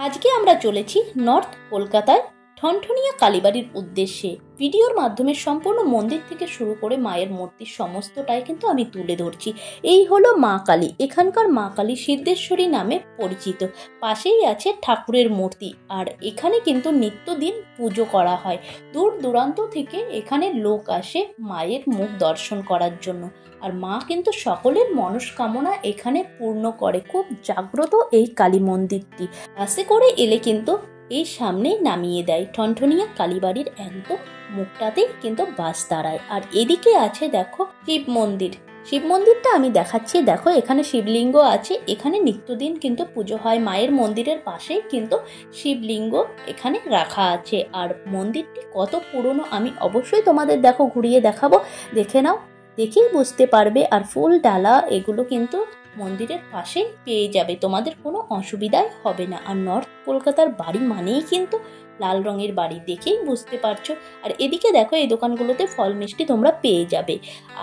আজকে আমরা চলেছি নর্থ কলকাতায় ঠনঠনিয়া কালীবাড়ির উদ্দেশ্যে। ভিডিওর মাধ্যমে সম্পূর্ণ মন্দির থেকে শুরু করে মায়ের মূর্তি সমস্তটাই কিন্তু আমি তুলে ধরছি। এই হলো মা কালী। এখানকার মা কালী সিদ্ধেশ্বরী নামে পরিচিত। পাশেই আছে ঠাকুরের মূর্তি, আর এখানে কিন্তু নিত্যদিন পুজো করা হয়। দূর দূরান্ত থেকে এখানে লোক আসে মায়ের মুখ দর্শন করার জন্য, আর মা কিন্তু সকলের মনস্কামনা এখানে পূর্ণ করে। খুব জাগ্রত এই কালী মন্দিরটি। বাসে করে এলে কিন্তু এই সামনেই নামিয়ে দেয়। ঠনঠনিয়া কালীবাড়ির একদম মুখটাতেই কিন্তু বাস দাঁড়ায়। আর এদিকে আছে দেখো শিব মন্দির। শিব মন্দিরটা আমি দেখাচ্ছি। দেখো এখানে শিবলিঙ্গ আছে। এখানে নিত্যদিন কিন্তু পুজো হয়। মায়ের মন্দিরের পাশেই কিন্তু শিবলিঙ্গ এখানে রাখা আছে। আর মন্দিরটি কত পুরনো আমি অবশ্যই তোমাদের দেখো ঘুরিয়ে দেখাবো, দেখে নাও, দেখেই বুঝতে পারবে। আর ফুল ডালা এগুলো কিন্তু মন্দিরের পাশেই পেয়ে যাবে, তোমাদের কোনো অসুবিধাই হবে না। আর নর্থ কলকাতার বাড়ি মানেই কিন্তু লাল রঙের বাড়ি, দেখেই বুঝতে পারছো। আর এদিকে দেখো এই দোকানগুলোতে ফল মিষ্টি তোমরা পেয়ে যাবে।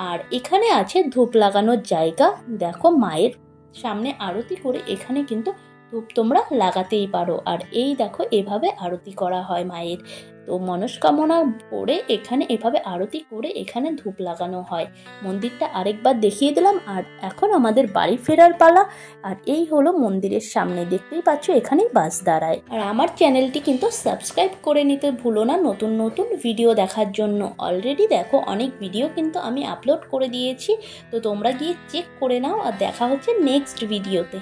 আর এখানে আছে ধূপ লাগানোর জায়গা। দেখো মায়ের সামনে আরতি করে এখানে কিন্তু ধূপ তোমরা লাগাতেই পারো। আর এই দেখো এভাবে আরতি করা হয় মায়ের। তো মনস্কামনা করে এখানে এভাবে আরতি করে এখানে ধূপ লাগানো হয়। মন্দিরটা আরেকবার দেখিয়ে দিলাম। আর এখন আমাদের বাড়ি ফেরার পালা। আর এই হলো মন্দিরের সামনে, দেখতেই পাচ্ছ এখানেই বাস দাঁড়ায়। আর আমার চ্যানেলটি কিন্তু সাবস্ক্রাইব করে নিতে ভুলো না নতুন নতুন ভিডিও দেখার জন্য। অলরেডি দেখো অনেক ভিডিও কিন্তু আমি আপলোড করে দিয়েছি, তো তোমরা গিয়ে চেক করে নাও। আর দেখা হচ্ছে নেক্সট ভিডিওতে।